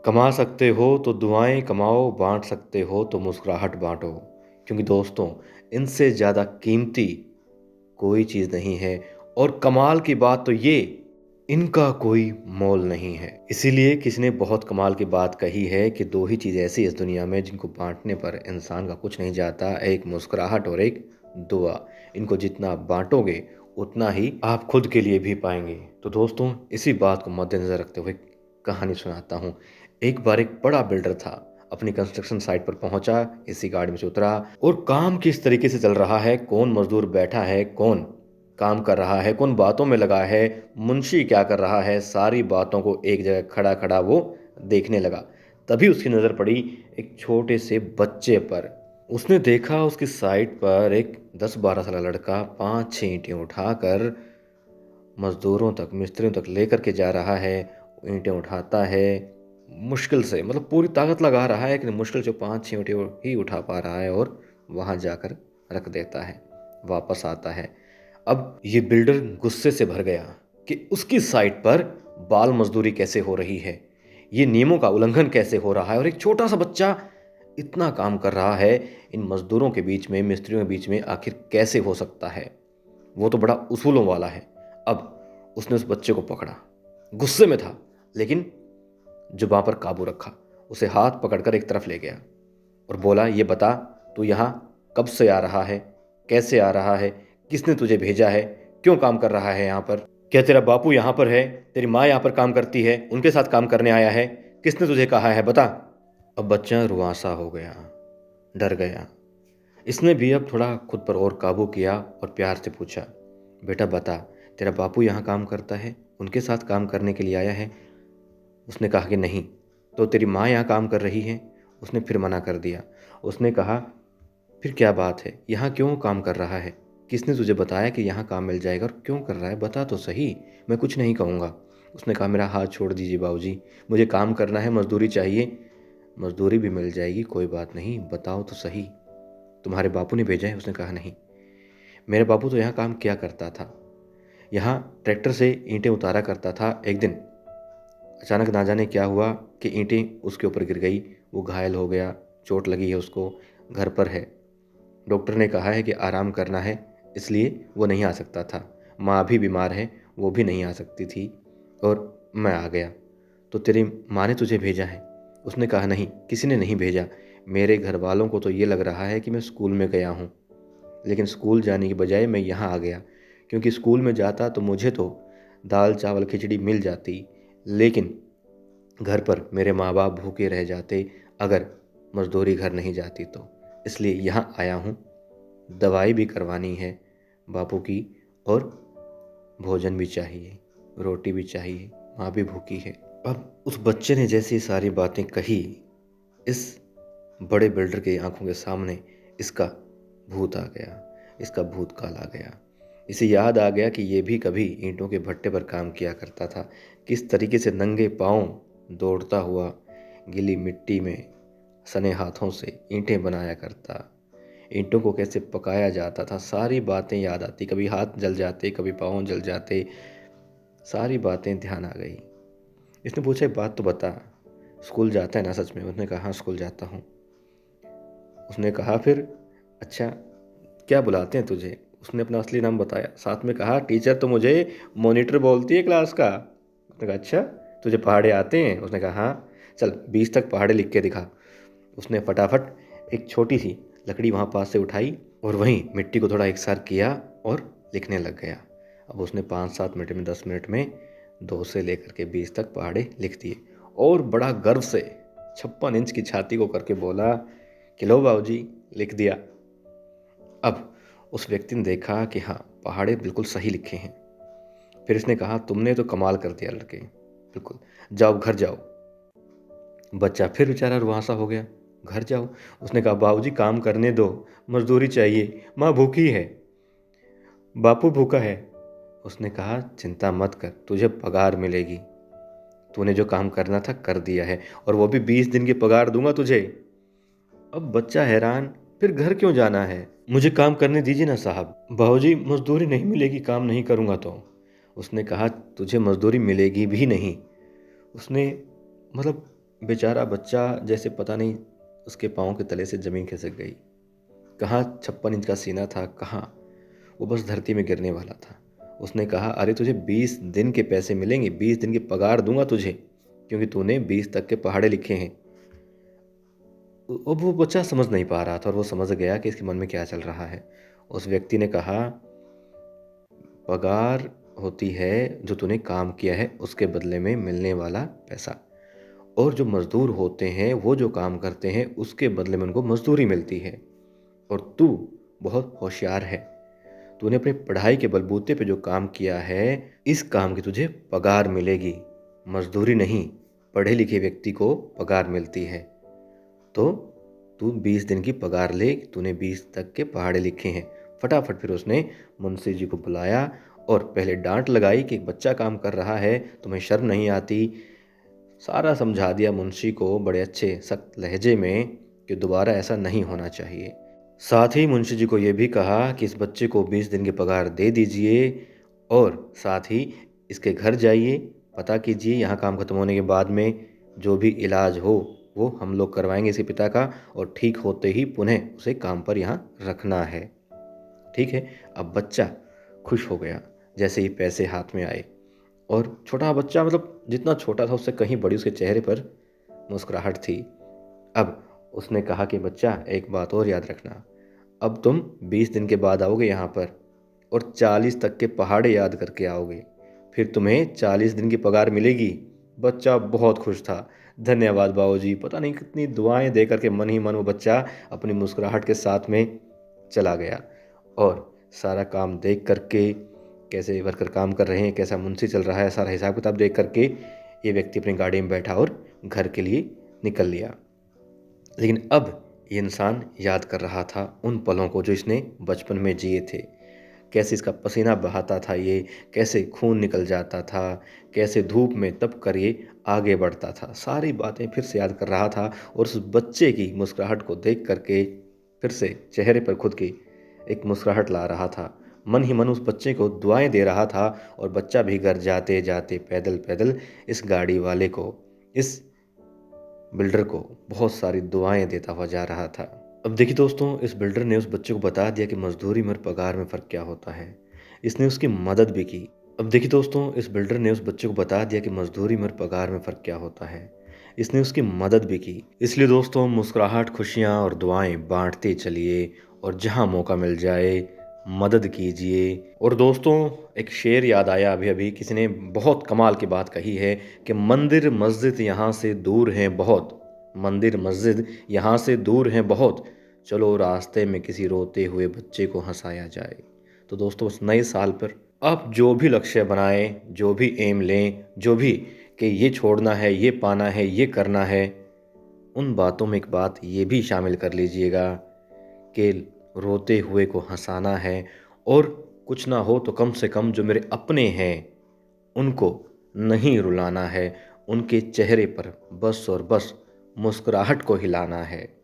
कमा सकते हो तो दुआएं कमाओ, बांट सकते हो तो मुस्कुराहट बांटो। क्योंकि दोस्तों, इनसे ज़्यादा कीमती कोई चीज़ नहीं है। और कमाल की बात तो ये, इनका कोई मोल नहीं है। इसीलिए किसी ने बहुत कमाल की बात कही है कि दो ही चीज़ ऐसी इस दुनिया में जिनको बांटने पर इंसान का कुछ नहीं जाता, एक मुस्कुराहट और एक दुआ। इनको जितना बांटोगे उतना ही आप खुद के लिए भी पाएंगे। तो दोस्तों, इसी बात को मद्देनजर रखते हुए कहानी सुनाता हूँ। एक बार एक बड़ा बिल्डर था, अपनी कंस्ट्रक्शन साइट पर पहुंचा, इसी गाड़ी में से उतरा और काम किस तरीके से चल रहा है, कौन मजदूर बैठा है, कौन काम कर रहा है, कौन बातों में लगा है, मुंशी क्या कर रहा है, सारी बातों को एक जगह खड़ा खड़ा वो देखने लगा। तभी उसकी नज़र पड़ी एक छोटे से बच्चे पर। उसने देखा उसकी साइट पर एक 10-12 साल लड़का 5-6 ईंटें उठाकर मजदूरों तक, मिस्त्रियों तक लेकर के जा रहा है। ईंटें उठाता है मुश्किल से, मतलब पूरी ताकत लगा रहा है, लेकिन मुश्किल से 5-6 ईंटें ही उठा पा रहा है और वहां जाकर रख देता है, वापस आता है। अब ये बिल्डर गुस्से से भर गया कि उसकी साइट पर बाल मजदूरी कैसे हो रही है, ये नियमों का उल्लंघन कैसे हो रहा है, और एक छोटा सा बच्चा इतना काम कर रहा है, इन मजदूरों के बीच में, मिस्त्रियों के बीच में आखिर कैसे हो सकता है। वो तो बड़ा उसूलों वाला है। अब उसने उस बच्चे को पकड़ा, गुस्से में था लेकिन जुबान पर काबू रखा। उसे हाथ पकड़कर एक तरफ ले गया और बोला, ये बता, तू यहाँ कब से आ रहा है, कैसे आ रहा है, किसने तुझे भेजा है, क्यों काम कर रहा है यहाँ पर? क्या तेरा बापू यहाँ पर है, तेरी माँ यहाँ पर काम करती है, उनके साथ काम करने आया है, किसने तुझे कहा है, बता। अब बच्चा रुआंसा हो गया, डर गया। इसने भी अब थोड़ा खुद पर और काबू किया और प्यार से पूछा, बेटा बता, तेरा बापू यहाँ काम करता है, उनके साथ काम करने के लिए आया है? उसने कहा कि नहीं। तो तेरी माँ यहाँ काम कर रही है? उसने फिर मना कर दिया। उसने कहा, फिर क्या बात है, यहाँ क्यों काम कर रहा है, किसने तुझे बताया कि यहाँ काम मिल जाएगा, और क्यों कर रहा है, बता तो सही, मैं कुछ नहीं कहूँगा। उसने कहा, मेरा हाथ छोड़ दीजिए बाबूजी, मुझे काम करना है, मजदूरी चाहिए। मजदूरी भी मिल जाएगी, कोई बात नहीं, बताओ तो सही, तुम्हारे बापू ने भेजा है? उसने कहा, नहीं, मेरे बापू तो यहाँ काम किया करता था, यहाँ ट्रैक्टर से ईंटें उतारा करता था। एक दिन अचानक ना जाने क्या हुआ कि ईंटें उसके ऊपर गिर गई, वो घायल हो गया, चोट लगी है उसको, घर पर है। डॉक्टर ने कहा है कि आराम करना है, इसलिए वो नहीं आ सकता था। माँ भी बीमार है, वो भी नहीं आ सकती थी, और मैं आ गया। तो तेरी माँ ने तुझे भेजा है? उसने कहा, नहीं, किसी ने नहीं भेजा। मेरे घर वालों को तो ये लग रहा है कि मैं स्कूल में गया हूँ, लेकिन स्कूल जाने की बजाय मैं यहाँ आ गया, क्योंकि स्कूल में जाता तो मुझे तो दाल चावल खिचड़ी मिल जाती, लेकिन घर पर मेरे माँ बाप भूखे रह जाते अगर मजदूरी घर नहीं जाती तो। इसलिए यहाँ आया हूँ, दवाई भी करवानी है बापू की, और भोजन भी चाहिए, रोटी भी चाहिए, माँ भी भूखी है। अब उस बच्चे ने जैसी सारी बातें कही, इस बड़े बिल्डर की आंखों के सामने इसका भूत आ गया, इसका भूतकाल आ गया। इसे याद आ गया कि ये भी कभी ईंटों के भट्टे पर काम किया करता था, किस तरीके से नंगे पाँव दौड़ता हुआ गीली मिट्टी में सने हाथों से ईंटें बनाया करता, ईंटों को कैसे पकाया जाता था, सारी बातें याद आती। कभी हाथ जल जाते, कभी पाँव जल जाते, सारी बातें ध्यान आ गई। इसने पूछा, एक बात तो बता, स्कूल जाता है ना सच में? उसने कहा, हाँ स्कूल जाता हूँ। उसने कहा, फिर अच्छा क्या बुलाते हैं तुझे? उसने अपना असली नाम बताया, साथ में कहा, टीचर तो मुझे मॉनिटर बोलती है क्लास का। उसने कहा, अच्छा तुझे पहाड़े आते हैं? उसने कहा, हाँ, चल 20 तक पहाड़े लिख के दिखा। उसने फटाफट एक छोटी सी लकड़ी वहाँ पास से उठाई और वहीं मिट्टी को थोड़ा एकसार किया और लिखने लग गया। अब उसने 5-7 मिनट में, 10 मिनट में 2 से लेकर के 20 तक पहाड़े लिख दिए, और बड़ा गर्व से 56 इंच की छाती को करके बोला कि लो बाबूजी, लिख दिया। अब उस व्यक्ति ने देखा कि हाँ, पहाड़े बिल्कुल सही लिखे हैं। फिर इसने कहा, तुमने तो कमाल कर दिया लड़के, बिल्कुल, जाओ घर जाओ। बच्चा फिर बेचारा रुआंसा हो गया, घर जाओ? उसने कहा, बाबूजी काम करने दो, मजदूरी चाहिए, माँ भूखी है, बापू भूखा है। उसने कहा, चिंता मत कर, तुझे पगार मिलेगी, तूने जो काम करना था कर दिया है, और वो भी 20 दिन की पगार दूंगा तुझे। अब बच्चा हैरान, फिर घर क्यों जाना है, मुझे काम करने दीजिए ना साहब। बाबूजी मजदूरी नहीं मिलेगी, काम नहीं करूँगा तो। उसने कहा, तुझे मजदूरी मिलेगी भी नहीं। उसने मतलब बेचारा बच्चा जैसे पता नहीं उसके पाँव के तले से ज़मीन खिसक गई। कहाँ 56 इंच का सीना था, कहाँ वो बस धरती में गिरने वाला था। उसने कहा, अरे तुझे 20 दिन के पैसे मिलेंगे, 20 दिन की पगार दूंगा तुझे, क्योंकि तूने 20 तक के पहाड़े लिखे हैं। अब वो बच्चा समझ नहीं पा रहा था और वो समझ गया कि इसके मन में क्या चल रहा है। उस व्यक्ति ने कहा, पगार होती है जो तूने काम किया है उसके बदले में मिलने वाला पैसा, और जो मजदूर होते हैं वो जो काम करते हैं उसके बदले में उनको मजदूरी मिलती है। और तू बहुत होशियार है, तूने अपनी पढ़ाई के बलबूते पे जो काम किया है, इस काम की तुझे पगार मिलेगी, मजदूरी नहीं। पढ़े लिखे व्यक्ति को पगार मिलती है। तो तू 20 दिन की पगार ले, तूने 20 तक के पहाड़े लिखे हैं। फटाफट फिर उसने मुंशी जी को बुलाया और पहले डांट लगाई कि एक बच्चा काम कर रहा है, तुम्हें शर्म नहीं आती। सारा समझा दिया मुंशी को बड़े अच्छे सख्त लहजे में कि दोबारा ऐसा नहीं होना चाहिए। साथ ही मुंशी जी को यह भी कहा कि इस बच्चे को 20 दिन की पगार दे दीजिए और साथ ही इसके घर जाइए, पता कीजिए, यहाँ काम खत्म होने के बाद में जो भी इलाज हो वो हम लोग करवाएंगे इसके पिता का, और ठीक होते ही पुनः उसे काम पर यहाँ रखना है। ठीक है। अब बच्चा खुश हो गया जैसे ही पैसे हाथ में आए, और छोटा बच्चा मतलब जितना छोटा था उससे कहीं बड़ी उसके चेहरे पर मुस्कुराहट थी। अब उसने कहा कि बच्चा एक बात और याद रखना, अब तुम 20 दिन के बाद आओगे यहाँ पर और 40 तक के पहाड़े याद करके आओगे, फिर तुम्हें 40 दिन की पगार मिलेगी। बच्चा बहुत खुश था। धन्यवाद बाबूजी। पता नहीं कितनी दुआएं दे करके मन ही मन वो बच्चा अपनी मुस्कुराहट के साथ में चला गया। और सारा काम देख करके, कैसे वर्कर काम कर रहे हैं, कैसा मुंशी चल रहा है, सारा हिसाब किताब देख करके ये व्यक्ति अपनी गाड़ी में बैठा और घर के लिए निकल लिया। लेकिन अब ये इंसान याद कर रहा था उन पलों को जो इसने बचपन में जिए थे। कैसे इसका पसीना बहाता था, ये कैसे खून निकल जाता था, कैसे धूप में तप कर ये आगे बढ़ता था। सारी बातें फिर से याद कर रहा था और उस बच्चे की मुस्कुराहट को देख करके फिर से चेहरे पर खुद की एक मुस्कुराहट ला रहा था। मन ही मन उस बच्चे को दुआएं दे रहा था और बच्चा भी घर जाते जाते पैदल पैदल इस गाड़ी वाले को, इस बिल्डर को बहुत सारी दुआएं देता हुआ जा रहा था। अब देखिए दोस्तों, इस बिल्डर ने उस बच्चे को बता दिया कि मजदूरी में और पगार में फ़र्क क्या होता है। इसने उसकी मदद भी की। अब देखिए दोस्तों, इस बिल्डर ने उस बच्चे को बता दिया कि मजदूरी में और पगार में फ़र्क क्या होता है। इसने उसकी मदद भी की। इसलिए दोस्तों, मुस्कुराहट, खुशियाँ और दुआएं बांटते चलिए और जहाँ मौका मिल जाए मदद कीजिए। और दोस्तों, एक शेर याद आया अभी अभी, किसी ने बहुत कमाल की बात कही है कि मंदिर मस्जिद यहाँ से दूर हैं बहुत, मंदिर मस्जिद यहाँ से दूर हैं बहुत, चलो रास्ते में किसी रोते हुए बच्चे को हंसाया जाए। तो दोस्तों, इस नए साल पर आप जो भी लक्ष्य बनाएं, जो भी एम लें, जो भी कि ये छोड़ना है, ये पाना है, ये करना है, उन बातों में एक बात ये भी शामिल कर लीजिएगा कि रोते हुए को हंसाना है, और कुछ ना हो तो कम से कम जो मेरे अपने हैं उनको नहीं रुलाना है, उनके चेहरे पर बस और बस मुस्कुराहट को हिलाना है।